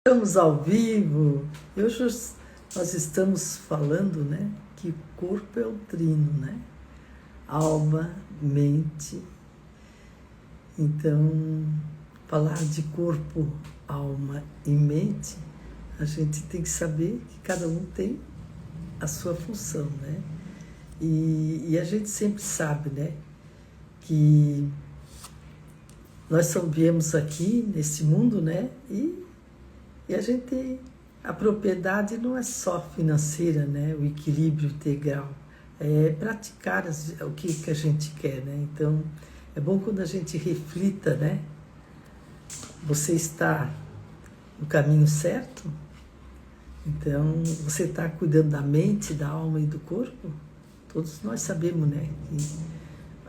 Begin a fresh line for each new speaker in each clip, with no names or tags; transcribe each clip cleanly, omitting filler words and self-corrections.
Estamos ao vivo. E hoje nós estamos falando, né, que o corpo é o trino, né? Alma, mente. Então, falar de corpo, alma e mente, a gente tem que saber que cada um tem a sua função, né? E a gente sempre sabe, né, que nós só viemos aqui nesse mundo, né? E a gente, a propriedade não é só financeira, né? O equilíbrio integral, é praticar o que a gente quer, né? Então, é bom quando a gente reflita, né? Você está no caminho certo? Então, você está cuidando da mente, da alma e do corpo? Todos nós sabemos, né? Que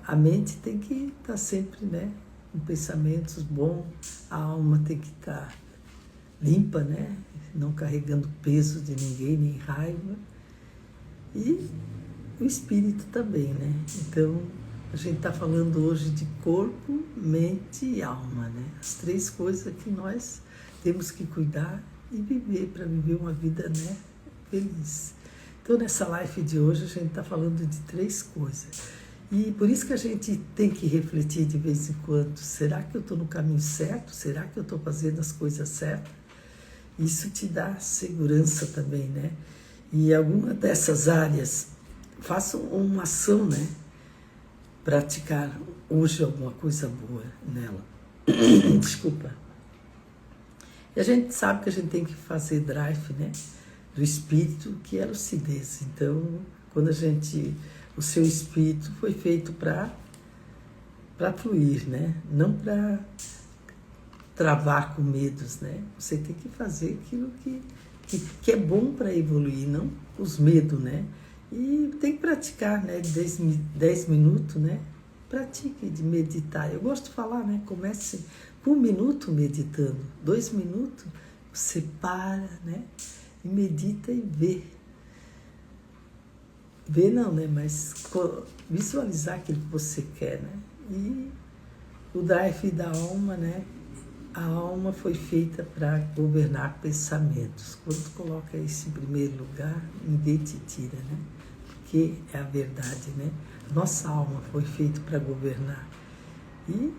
a mente tem que estar sempre, né? Com pensamentos bons, a alma tem que estar limpa, né? Não carregando peso de ninguém, nem raiva. E o espírito também, né? Então, a gente está falando hoje de corpo, mente e alma, né? As três coisas que nós temos que cuidar e viver, para viver uma vida, né, feliz. Então, nessa live de hoje, a gente está falando de três coisas. E por isso que a gente tem que refletir de vez em quando. Será que eu estou no caminho certo? Será que eu estou fazendo as coisas certas? Isso te dá segurança também, né? E alguma dessas áreas, faça uma ação, né? Praticar hoje alguma coisa boa nela. Desculpa. E a gente sabe que a gente tem que fazer drive, né? Do espírito, que é lucidez. Então, quando o seu espírito foi feito para fluir, né? Não para travar com medos, né? Você tem que fazer aquilo que é bom para evoluir, não os medos, né? E tem que praticar, né? 10 minutos, né? Pratique de meditar. Eu gosto de falar, né? Comece com 1 minuto meditando, 2 minutos, você para, né? E medita e vê. Vê não, né? Mas visualizar aquilo que você quer, né? E o drive da alma, né? A alma foi feita para governar pensamentos. Quando tu coloca isso em primeiro lugar, ninguém te tira, né? Porque é a verdade, né? Nossa alma foi feita para governar. E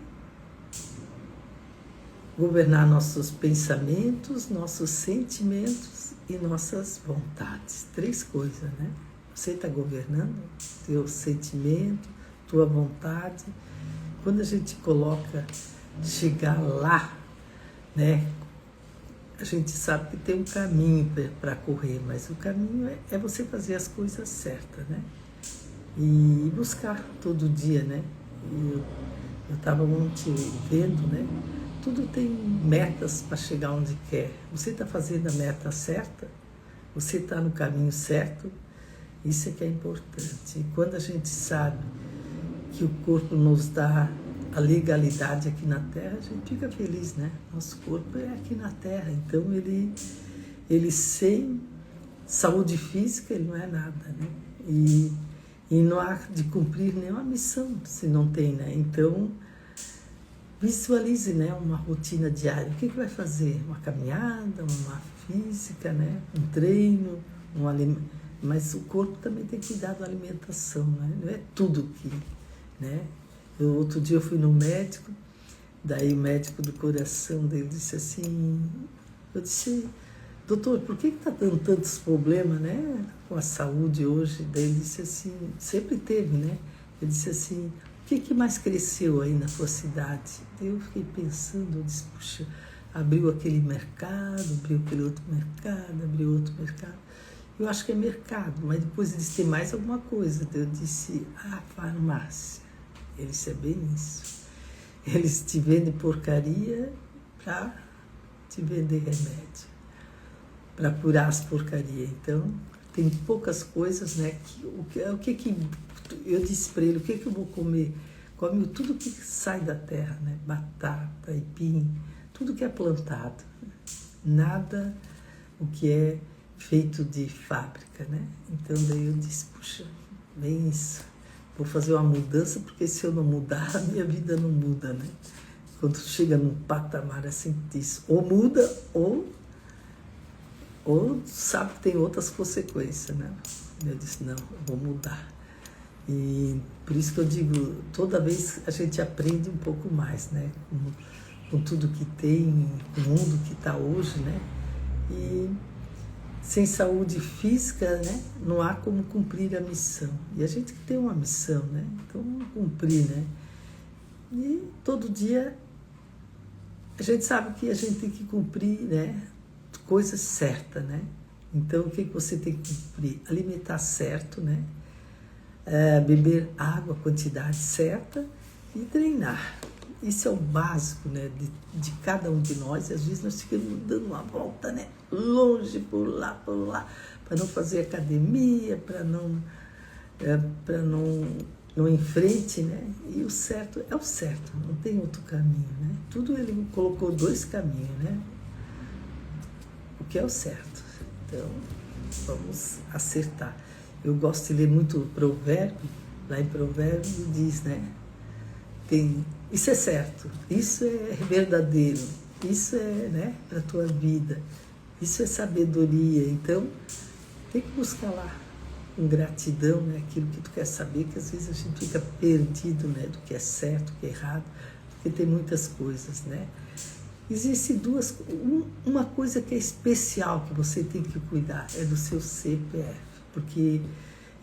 governar nossos pensamentos, nossos sentimentos e nossas vontades. 3 coisas, né? Você está governando teu sentimento, tua vontade. Quando a gente coloca chegar lá, né? A gente sabe que tem um caminho para correr, mas o caminho é você fazer as coisas certas, né? E buscar todo dia, né? E eu estava ontem vendo, né? Tudo tem metas para chegar onde quer. Você está fazendo a meta certa? Você está no caminho certo? Isso é que é importante. E quando a gente sabe que o corpo nos dá a legalidade aqui na Terra, a gente fica feliz, né? Nosso corpo é aqui na Terra, então ele sem saúde física, ele não é nada, né? E não há de cumprir nenhuma missão se não tem, né? Então, visualize, né, uma rotina diária. O que vai fazer? Uma caminhada, uma física, né? Um treino, um alimento. Mas o corpo também tem que cuidar da alimentação, né? Não é tudo que, né? Outro dia eu fui no médico, daí o médico do coração dele disse assim, eu disse, doutor, por que está dando tantos problemas, né, com a saúde hoje? Daí ele disse assim, sempre teve, né? Ele disse assim, o que mais cresceu aí na tua cidade? Daí eu fiquei pensando, eu disse, puxa, abriu aquele mercado, abriu aquele outro mercado, abriu outro mercado. Eu acho que é mercado, mas depois ele disse, tem mais alguma coisa. Daí eu disse, farmácia. Eles é bem isso. Eles te vendem porcaria para te vender remédio, para curar as porcarias. Então, tem poucas coisas, né? O que eu disse para ele, o que eu vou comer? Come tudo que sai da terra, né? Batata, aipim, tudo que é plantado. Nada o que é feito de fábrica, né? Então, daí eu disse, puxa, bem isso. Vou fazer uma mudança, porque se eu não mudar, a minha vida não muda, né? Quando chega num patamar assim, diz, ou muda, ou Ou sabe que tem outras consequências, né? Eu disse, não, eu vou mudar. E por isso que eu digo, toda vez a gente aprende um pouco mais, né? Com tudo que tem, com o mundo que está hoje, né? E sem saúde física, né? Não há como cumprir a missão. E a gente tem uma missão, né? Então, vamos cumprir, né? E todo dia a gente sabe que a gente tem que cumprir, né? Coisa certa, né? Então, o que você tem que cumprir? Alimentar certo, né? Beber água, quantidade certa e treinar. Isso é o básico, né? De cada um de nós. E às vezes nós ficamos dando uma volta, né? Longe, por lá, para não fazer academia, para não em frente, né? E o certo é o certo, não tem outro caminho, né? Tudo ele colocou dois caminhos, né? O que é o certo. Então, vamos acertar. Eu gosto de ler muito o provérbio. Lá em provérbio diz, né? Isso é certo, isso é verdadeiro, isso é, né, para a tua vida, isso é sabedoria. Então, tem que buscar lá com gratidão, né, aquilo que tu quer saber, que às vezes a gente fica perdido, né, do que é certo, do que é errado, porque tem muitas coisas, né? Existem uma coisa que é especial que você tem que cuidar, é do seu CPF, porque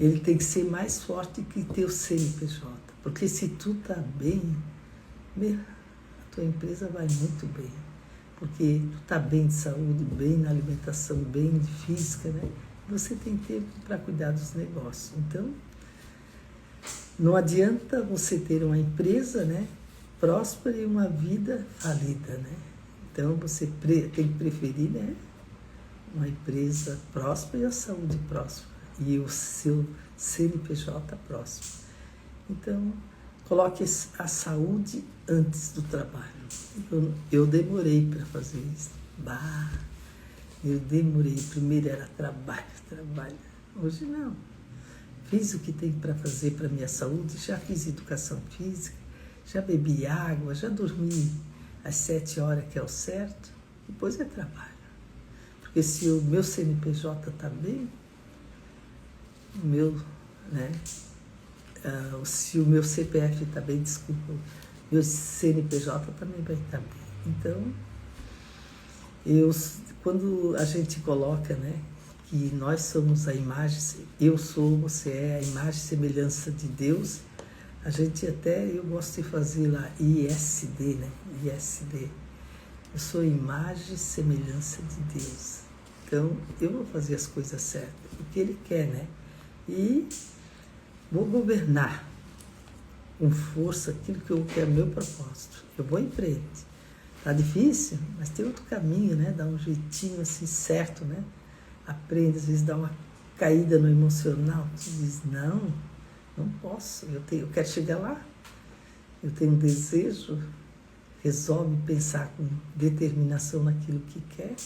ele tem que ser mais forte que teu CNPJ, porque se tu tá bem, a tua empresa vai muito bem, porque tu tá bem de saúde, bem na alimentação, bem de física, né? Você tem tempo para cuidar dos negócios. Então, não adianta você ter uma empresa, né, próspera e uma vida falida, né? Então, você tem que preferir, né, uma empresa próspera e a saúde próspera, e o seu CNPJ próspero. Então, coloque a saúde antes do trabalho. Eu demorei para fazer isso. Eu demorei. Primeiro era trabalho. Hoje não. Fiz o que tem para fazer para a minha saúde, já fiz educação física, já bebi água, já dormi às 7 horas, que é o certo, depois é trabalho. Porque se o meu CNPJ está bem, se o meu CPF está bem, desculpa, meu CNPJ também vai estar bem. Então, quando a gente coloca, né, que nós somos a imagem, você é a imagem e semelhança de Deus, a gente eu gosto de fazer lá ISD, né, ISD. Eu sou a imagem e semelhança de Deus. Então, eu vou fazer as coisas certas, o que Ele quer, né? E vou governar com força aquilo que é meu propósito. Eu vou em frente. Tá difícil, mas tem outro caminho, né? Dá um jeitinho assim certo, né? Aprende, às vezes dá uma caída no emocional. Tu diz, não posso, eu quero chegar lá. Eu tenho um desejo, resolve pensar com determinação naquilo que quer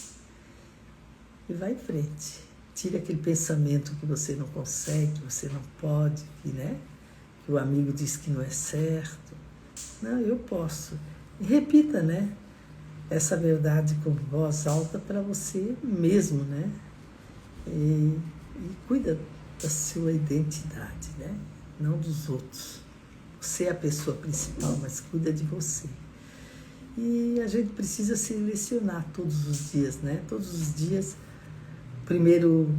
e vai em frente. Tira aquele pensamento que você não consegue, que você não pode, que o amigo diz que não é certo. Não, eu posso. E repita, né, essa verdade com voz alta para você mesmo, né? E cuida da sua identidade, né? Não dos outros. Você é a pessoa principal, mas cuida de você. E a gente precisa selecionar todos os dias, né? Todos os dias, primeiro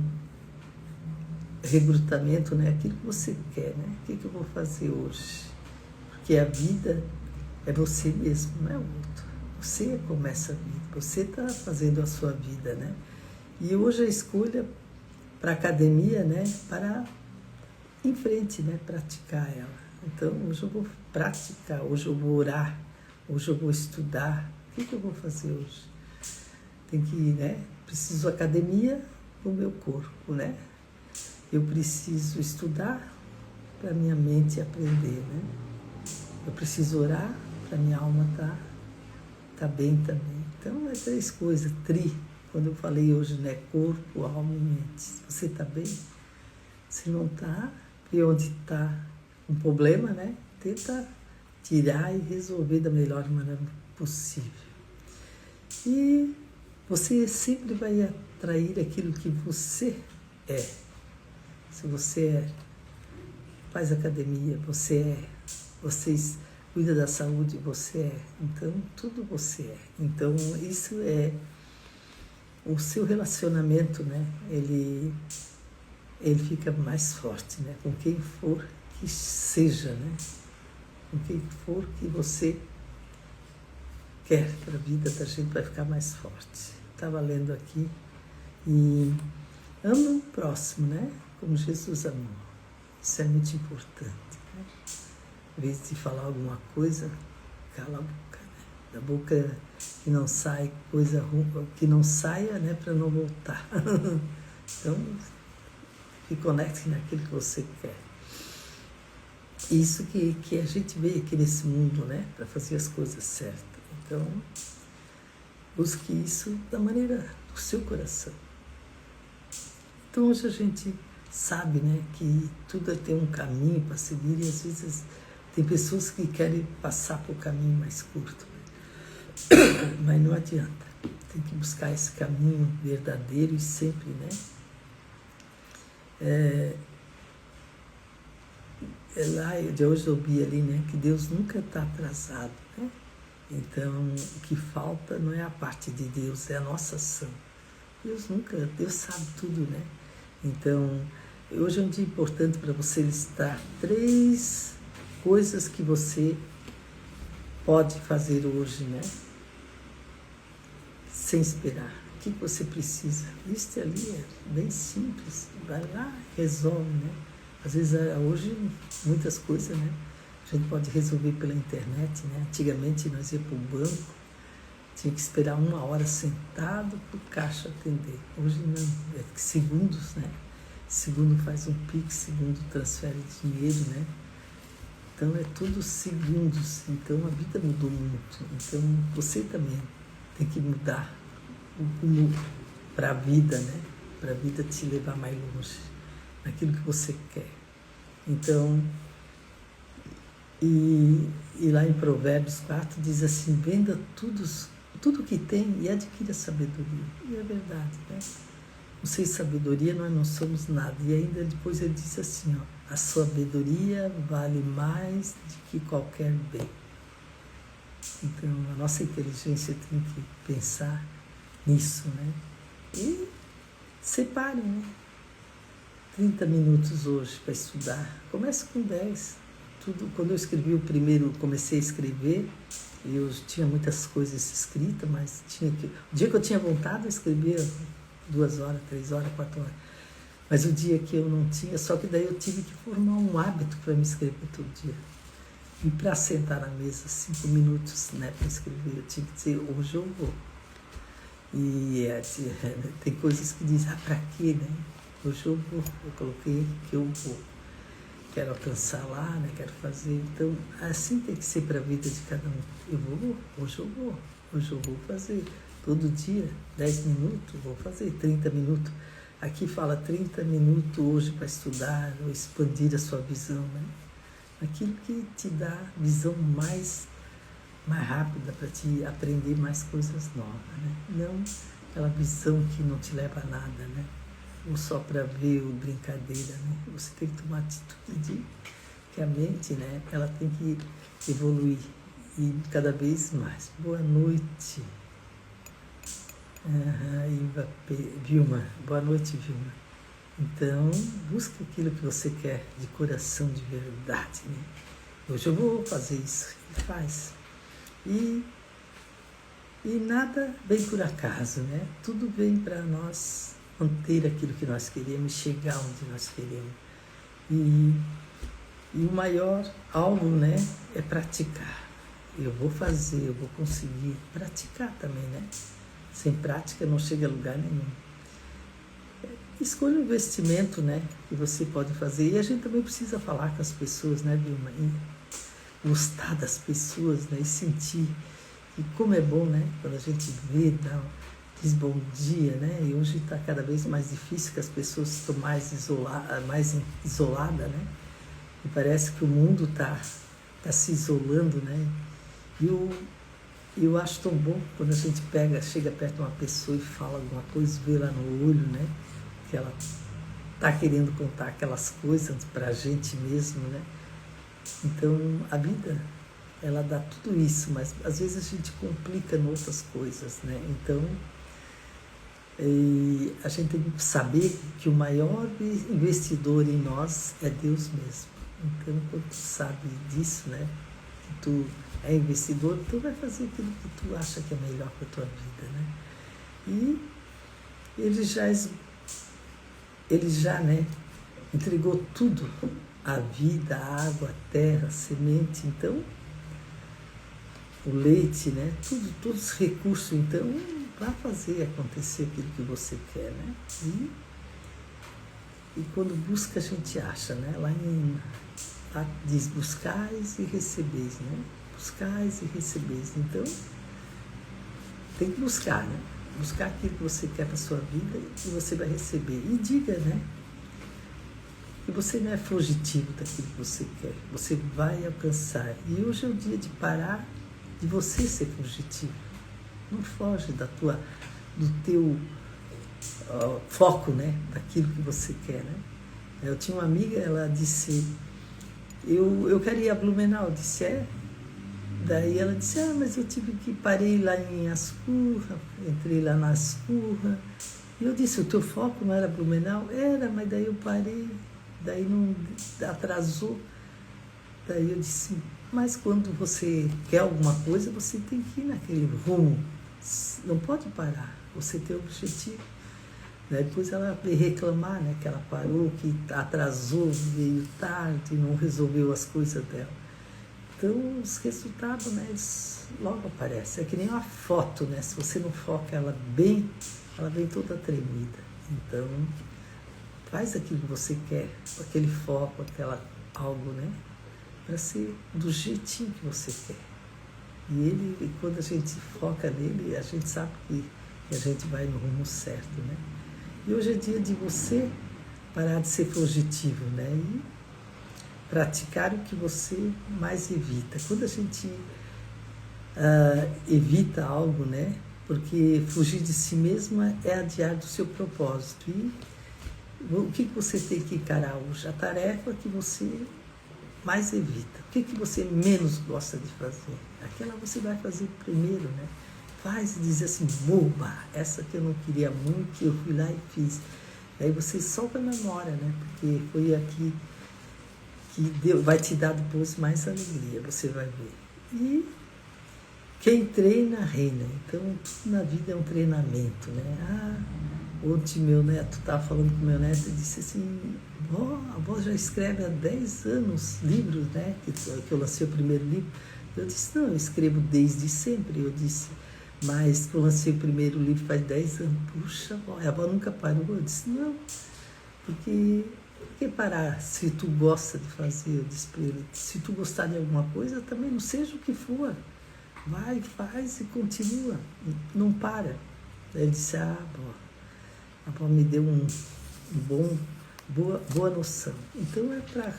recrutamento, né? Aquilo que você quer, né? O que eu vou fazer hoje? Porque a vida é você mesmo, não é o outro. Você começa a vida, você está fazendo a sua vida, né? E hoje a escolha para a academia, né? Para em frente, né? Praticar ela. Então, hoje eu vou praticar, hoje eu vou orar, hoje eu vou estudar. O que eu vou fazer hoje? Tem que, né? Preciso academia para o meu corpo, né? Eu preciso estudar para minha mente aprender, né? Eu preciso orar para minha alma tá bem também. Então, é 3 coisas, quando eu falei hoje, né? Corpo, alma e mente. Você está bem? Se não está, e onde está um problema, né? Tenta tirar e resolver da melhor maneira possível. E Você sempre vai atrair aquilo que você é. Se você faz academia, você cuida da saúde, você é. Então, tudo você é. Então, isso é o seu relacionamento, né? Ele fica mais forte, né? Com quem for que seja, né? Com quem for que você quer para a vida da gente, vai ficar mais forte. Estava lendo aqui e ama o próximo, né? Como Jesus amou. Isso é muito importante, né? Em vez de falar alguma coisa, cala a boca, né? Da boca que não sai coisa ruim, que não saia, né? Para não voltar. Então, se conecte naquilo que você quer. Isso que a gente veio aqui nesse mundo, né? Para fazer as coisas certas. Então, busque isso da maneira do seu coração. Então, hoje a gente sabe, né, que tudo tem um caminho para seguir e às vezes tem pessoas que querem passar por caminho mais curto. Né? Mas não adianta. Tem que buscar esse caminho verdadeiro e sempre, né? Lá de hoje eu vi ali, né, que Deus nunca está atrasado, né? Então, o que falta não é a parte de Deus, é a nossa ação. Deus sabe tudo, né? Então, hoje é um dia importante para você listar 3 coisas que você pode fazer hoje, né? Sem esperar. O que você precisa? Liste ali, é bem simples. Vai lá, resolve, né? Às vezes, hoje, muitas coisas, né? A gente pode resolver pela internet, né? Antigamente, nós íamos para o banco, tinha que esperar 1 hora sentado para o caixa atender. Hoje não, é segundos, né? Segundo faz um Pix, segundo transfere dinheiro, né? Então, é tudo segundos. Então, a vida mudou muito. Então, você também tem que mudar para a vida, né? Para a vida te levar mais longe, naquilo que você quer. Então, e lá em Provérbios 4 diz assim, venda tudo que tem e adquira sabedoria. E é verdade, né? Sem sabedoria nós não somos nada. E ainda depois ele diz assim, ó, a sabedoria vale mais do que qualquer bem. Então a nossa inteligência tem que pensar nisso, né? E separe, né? 30 minutos hoje para estudar. Comece com 10. Quando eu escrevi comecei a escrever, eu tinha muitas coisas escritas, mas o dia que eu tinha vontade, eu escrevia 2 horas, 3 horas, 4 horas. Mas o dia que eu não tinha, só que daí eu tive que formar um hábito para me escrever todo dia. E para sentar na mesa 5 minutos, né, para escrever, eu tinha que dizer, hoje eu vou. E tem coisas que dizem, para quê, né? Hoje eu vou, eu coloquei que eu vou. Quero alcançar lá, né? Quero fazer. Então, assim tem que ser para a vida de cada um. Eu vou, hoje eu vou, hoje eu vou fazer. Todo dia, 10 minutos, vou fazer, 30 minutos. Aqui fala 30 minutos hoje para estudar, ou expandir a sua visão, né? Aquilo que te dá visão mais rápida para te aprender mais coisas novas, né? Não aquela visão que não te leva a nada, né? Ou só para ver ou brincadeira, né? Você tem que tomar atitude que a mente, né? Ela tem que evoluir e cada vez mais. Boa noite, Vilma. Boa noite, Vilma. Então, busque aquilo que você quer de coração, de verdade, né? Hoje eu vou fazer isso. E faz. E nada vem por acaso, né? Tudo vem para nós manter aquilo que nós queremos, chegar onde nós queremos. E o maior alvo, né, é praticar. Eu vou fazer, eu vou conseguir praticar também, né? Sem prática não chega a lugar nenhum. Escolha o investimento, né, que você pode fazer. E a gente também precisa falar com as pessoas, né, Vilma? E gostar das pessoas, né, e sentir. E como é bom, né, quando a gente vê, diz bom dia, né? E hoje está cada vez mais difícil, que as pessoas estão mais isoladas, né? E parece que o mundo está se isolando, né? E eu acho tão bom quando a gente chega perto de uma pessoa e fala alguma coisa, vê lá no olho, né? Que ela está querendo contar aquelas coisas para a gente mesmo, né? Então, a vida, ela dá tudo isso, mas às vezes a gente complica em outras coisas, né? Então, a gente tem que saber que o maior investidor em nós é Deus mesmo. Então, quando tu sabe disso, né? Que tu é investidor, tu vai fazer aquilo que tu acha que é melhor para a tua vida, né? E ele já, né, entregou tudo, a vida, a água, a terra, a semente, então, o leite, né, todos os recursos, então, para fazer acontecer aquilo que você quer, né? E quando busca, a gente acha, né? Lá diz, buscais e recebeis, né? Buscais e recebeis. Então, tem que buscar, né? Buscar aquilo que você quer para a sua vida e você vai receber. E diga, né? Que você não é fugitivo daquilo que você quer. Você vai alcançar. E hoje é o dia de parar de você ser fugitivo. Não foge do teu foco, né? Daquilo que você quer, né? Eu tinha uma amiga, ela disse, eu queria ir a Blumenau. Eu disse, Daí ela disse, mas eu parei lá em Ascurra, entrei lá na Ascurra. E eu disse, o teu foco não era Blumenau? Era, mas daí eu parei, daí não atrasou. Daí eu disse, mas quando você quer alguma coisa, você tem que ir naquele rumo. Não pode parar, você tem objetivo. Depois ela veio reclamar, né, que ela parou, que atrasou, veio tarde, não resolveu as coisas dela. Então, os resultados, né, eles logo aparecem. É que nem uma foto, né? Se você não foca ela bem, ela vem toda tremida. Então, faz aquilo que você quer, com aquele foco, algo, né? Para ser do jeitinho que você quer. E quando a gente foca nele, a gente sabe que a gente vai no rumo certo, né? E hoje é dia de você parar de ser fugitivo, né? E praticar o que você mais evita. Quando a gente evita algo, né? Porque fugir de si mesma é adiar do seu propósito. E o que você tem que encarar hoje? A tarefa que você mais evita. O que você menos gosta de fazer? Aquela você vai fazer primeiro, né? Faz e diz assim, boba, essa que eu não queria muito, eu fui lá e fiz. Aí você solta a memória, né? Porque foi aqui que Deus vai te dar depois mais alegria, você vai ver. E quem treina, reina. Então, tudo na vida é um treinamento, né? Ontem meu neto, estava falando com meu neto, e disse assim, a avó já escreve há 10 anos livros, né? Que eu lancei o primeiro livro. Eu disse, não, eu escrevo desde sempre. Eu disse, mas eu lancei o primeiro livro faz 10 anos. Puxa, a avó nunca parou. Eu disse, não, porque... Por que parar se tu gosta de fazer? Eu disse para ele, se tu gostar de alguma coisa, também não seja o que for. Vai, faz e continua. Não para. Ele disse, a avó me deu boa noção. Então é para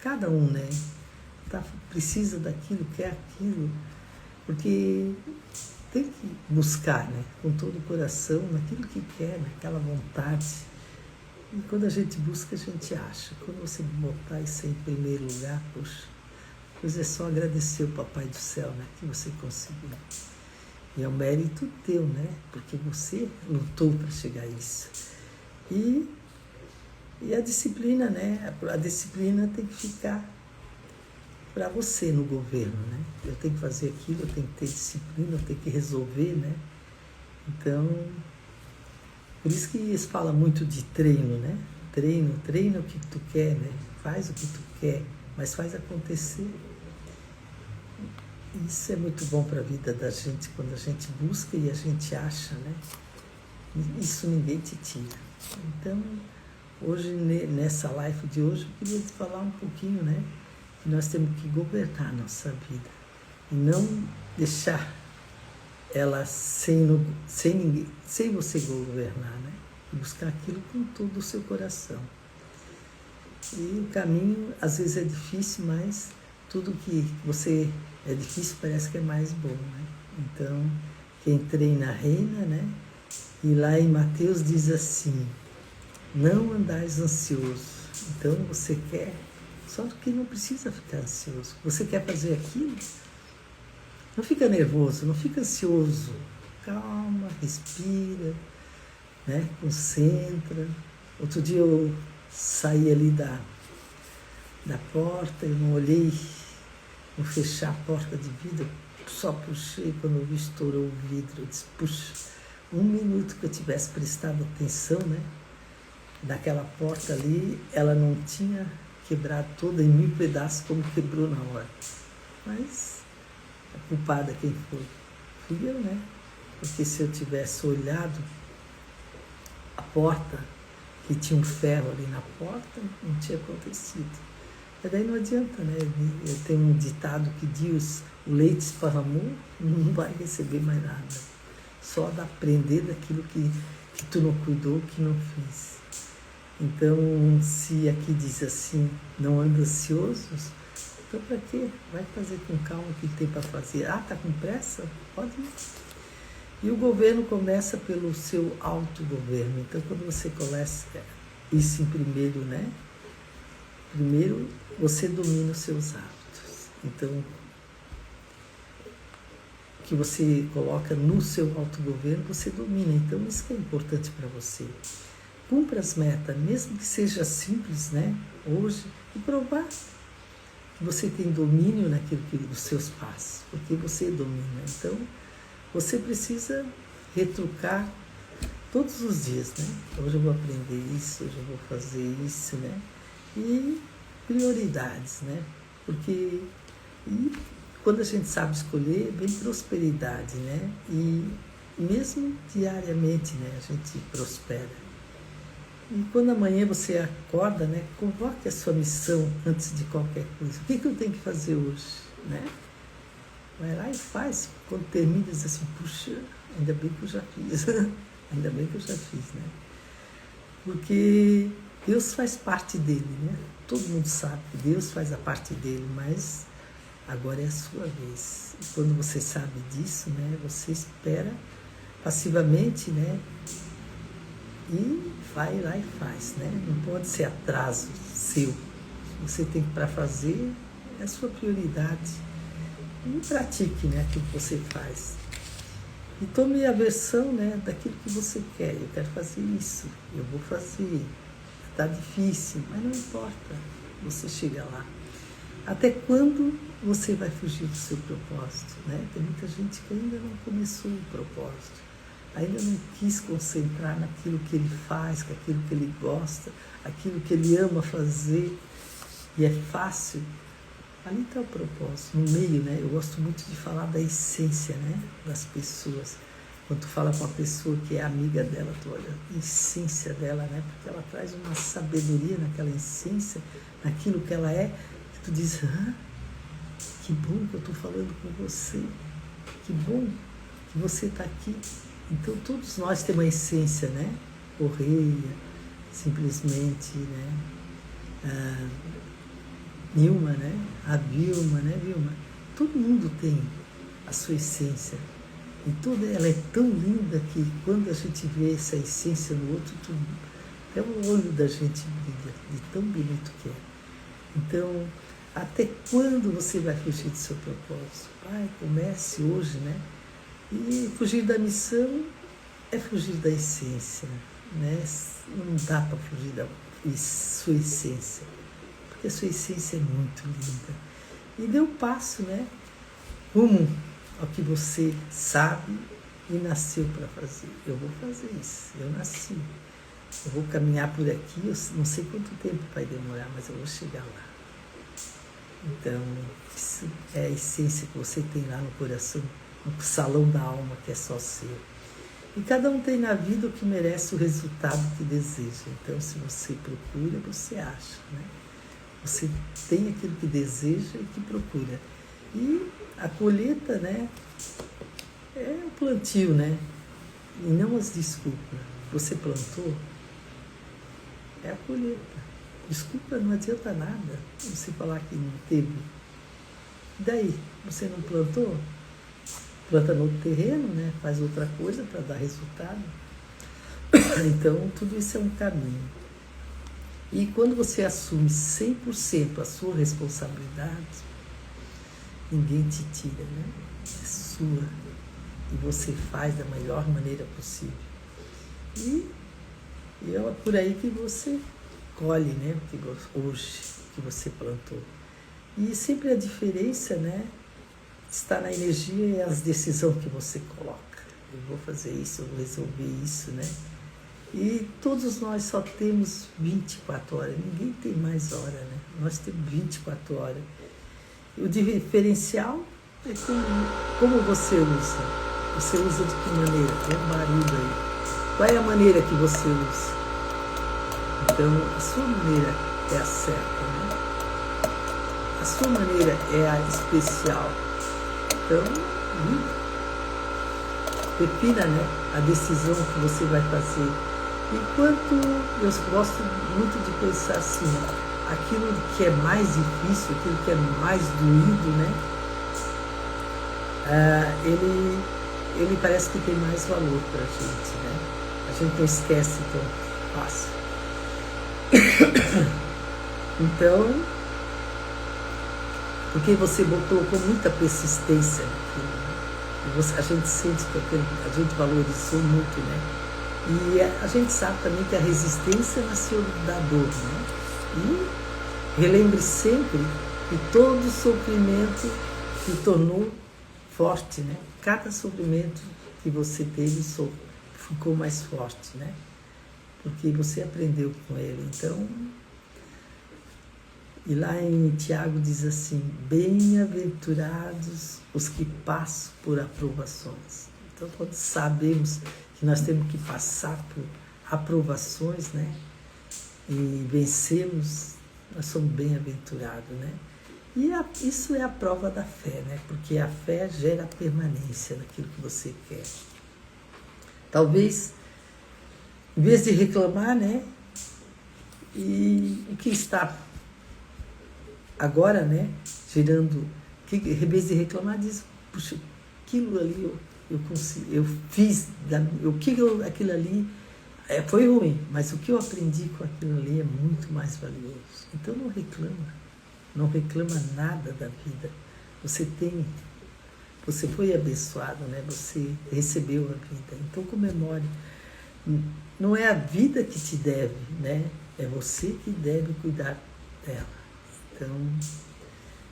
cada um, né? Precisa daquilo, quer aquilo. Porque tem que buscar, né? Com todo o coração, naquilo que quer, naquela vontade. E quando a gente busca, a gente acha. Quando você botar isso em primeiro lugar, poxa, pois é só agradecer o Papai do Céu, né, que você conseguiu. E é um mérito teu, né, porque você lutou para chegar a isso. E a disciplina, né, a disciplina tem que ficar para você no governo, né. Eu tenho que fazer aquilo, eu tenho que ter disciplina, eu tenho que resolver, né. Então... Por isso que eles falam muito de treino, né? Treina o que tu quer, né? Faz o que tu quer, mas faz acontecer. Isso é muito bom para a vida da gente, quando a gente busca e a gente acha, né? Isso ninguém te tira. Então, hoje, nessa live de hoje, eu queria te falar um pouquinho, né? Que nós temos que governar a nossa vida e não deixar ela sem você governar, né? E buscar aquilo com todo o seu coração. E o caminho, às vezes, é difícil, mas tudo que você é difícil parece que é mais bom, né? Então, quem treina reina, né? E lá em Mateus diz assim, não andais ansioso. Então você quer, só que não precisa ficar ansioso. Você quer fazer aquilo? Não fica nervoso, não fica ansioso. Calma, respira, né? Concentra. Outro dia eu saí ali da porta, eu não olhei, vou fechar a porta de vidro, só puxei, quando eu vi estourou o vidro, eu disse, puxa, 1 minuto que eu tivesse prestado atenção, né? Naquela porta ali, ela não tinha quebrado toda em 1000 pedaços como quebrou na hora. Mas a culpada quem foi? Fui eu, né? Porque se eu tivesse olhado a porta, que tinha um ferro ali na porta, não tinha acontecido. E daí não adianta, né? Eu tenho um ditado que diz, o leite esparramou, não vai receber mais nada. Só dá aprender daquilo que tu não cuidou, que não fez. Então, se aqui diz assim, não anda ansiosos, então para quê? Vai fazer com calma o que tem para fazer. Ah, tá com pressa? Pode ir. E o governo começa pelo seu autogoverno. Então, quando você começa isso em primeiro, né? Primeiro, você domina os seus hábitos. Então, o que você coloca no seu autogoverno, você domina. Então, isso que é importante para você. Cumpra as metas, mesmo que seja simples, né? Hoje, e provar que você tem domínio naquilo dos seus passos, porque você domina. Então, você precisa retrucar todos os dias, né? Hoje eu vou aprender isso, hoje eu vou fazer isso, né? E prioridades, né? Porque quando a gente sabe escolher, vem prosperidade, né? E mesmo diariamente, né? A gente prospera. E quando amanhã você acorda, né? Convoque a sua missão antes de qualquer coisa. O que eu tenho que fazer hoje, né? Vai lá e faz. Quando termina, diz assim, puxa, ainda bem que eu já fiz. Ainda bem que eu já fiz, né? Porque Deus faz parte dele, né? Todo mundo sabe que Deus faz a parte dele, mas agora é a sua vez. E quando você sabe disso, né? Você espera passivamente, né? E vai lá e faz, né? Não pode ser atraso seu. Você tem que, para fazer, é a sua prioridade. E pratique, né, aquilo que você faz. E tome a versão, né, daquilo que você quer. Eu quero fazer isso, eu vou fazer. Está difícil, mas não importa. Você chega lá. Até quando você vai fugir do seu propósito, né? Tem muita gente que ainda não começou o propósito. Ainda não quis concentrar naquilo que ele faz, naquilo que ele gosta, aquilo que ele ama fazer, e é fácil. Ali está o propósito, no meio, né? Eu gosto muito de falar da essência, né? Das pessoas. Quando tu fala com uma pessoa que é amiga dela, tu olha a essência dela, né? Porque ela traz uma sabedoria naquela essência, naquilo que ela é, que tu diz, que bom que eu estou falando com você, que bom que você está aqui. Então, todos nós temos uma essência, né? Correia, simplesmente, né? Nilma, né? A Vilma, né, Vilma? Todo mundo tem a sua essência. E toda ela é tão linda que quando a gente vê essa essência no outro, até o olho da gente brilha, de tão bonito que é. Então, até quando você vai fugir do seu propósito? Comece hoje, né? E fugir da missão é fugir da essência, né? Não dá para fugir da sua essência, porque a sua essência é muito linda. E dê um passo, né? Rumo ao que você sabe e nasceu para fazer. Eu vou fazer isso, eu nasci. Eu vou caminhar por aqui, eu não sei quanto tempo vai demorar, mas eu vou chegar lá. Então, isso é a essência que você tem lá no coração, no salão da alma, que é só seu. E cada um tem na vida o que merece o resultado que deseja. Então, se você procura, você acha, né? Você tem aquilo que deseja e que procura. E a colheita, né, é o plantio, né? E não as desculpas. Você plantou, é a colheita. Desculpa, não adianta nada você falar que não teve. E daí, você não plantou? planta no outro terreno, né? Faz outra coisa para dar resultado. Então, tudo isso é um caminho. E quando você assume 100% a sua responsabilidade, ninguém te tira, né? É sua. E você faz da melhor maneira possível. E é por aí que você colhe, né? Hoje que você plantou. E sempre a diferença, né? Está na energia e as decisões que você coloca. Eu vou fazer isso, eu vou resolver isso, né? E todos nós só temos 24 horas, ninguém tem mais hora, né? Nós temos 24 horas. O diferencial é como você usa. Você usa de que maneira? Tem um barulho aí. Qual é a maneira que você usa? Então, a sua maneira é a certa, né? A sua maneira é a especial. Então, defina, né, a decisão que você vai fazer. Enquanto eu gosto muito de pensar assim, aquilo que é mais difícil, aquilo que é mais doído, né, ele parece que tem mais valor para a gente, né? A gente não esquece tão fácil. Então, porque você colocou muita persistência naquilo, né? A gente sente que a gente valorizou muito, né? E a gente sabe também que a resistência nasceu da dor, né? E relembre sempre que todo sofrimento te tornou forte, né? Cada sofrimento que você teve ficou mais forte, né? Porque você aprendeu com ele. Então, e lá em Tiago diz assim: bem-aventurados os que passam por aprovações. Então, quando sabemos que nós temos que passar por aprovações, né? E vencemos, nós somos bem-aventurados, né? E isso é a prova da fé, né? Porque a fé gera permanência naquilo que você quer. Talvez, em vez de reclamar, né? E o que está agora, né? Gerando, em vez de reclamar, diz: puxa, aquilo ali eu consegui, eu fiz, aquilo ali foi ruim, mas o que eu aprendi com aquilo ali é muito mais valioso. Então não reclama nada da vida. Você foi abençoado, né? Você recebeu a vida. Então comemore. Não é a vida que te deve, né? É você que deve cuidar dela. Então,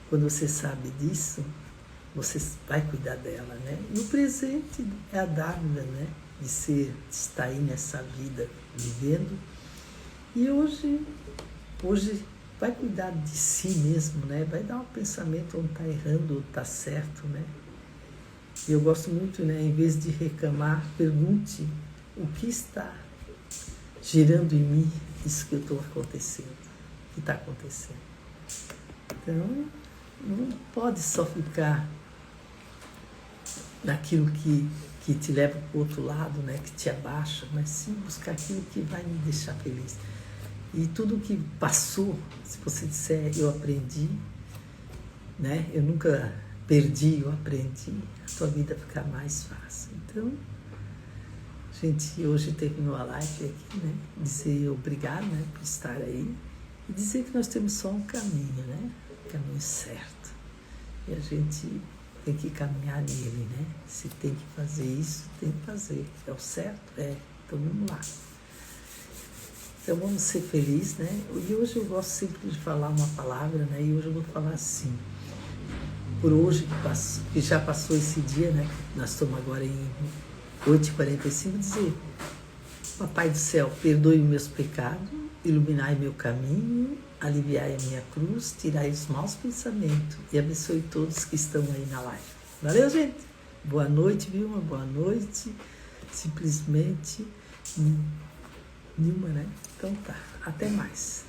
quando você sabe disso, você vai cuidar dela, né? E o presente é a dádiva, né? De estar aí nessa vida, vivendo. E hoje vai cuidar de si mesmo, né? Vai dar um pensamento onde está errando, onde está certo, né? E eu gosto muito, né? Em vez de reclamar, pergunte o que está gerando em mim isso que eu estou acontecendo, que está acontecendo. Então, não pode só ficar naquilo que te leva para o outro lado, né, que te abaixa, mas sim buscar aquilo que vai me deixar feliz. E tudo que passou, se você disser eu aprendi, né, eu nunca perdi, eu aprendi, a tua vida fica mais fácil. Então, a gente hoje terminou a live aqui, né, dizer obrigado, né, por estar aí e dizer que nós temos só um caminho, né, o caminho certo. E a gente tem que caminhar nele, né? Se tem que fazer isso, tem que fazer. É o certo? É. Então vamos lá. Então vamos ser felizes, né? E hoje eu gosto sempre de falar uma palavra, né? E hoje eu vou falar assim. Por hoje que já passou esse dia, né? Nós estamos agora em 8h45, dizer: Papai do céu, perdoe meus pecados, iluminai meu caminho, aliviai a minha cruz, tirai os maus pensamentos e abençoe todos que estão aí na live. Valeu, gente? Boa noite, Vilma, boa noite. Simplesmente Nilma, né? Então tá, até mais.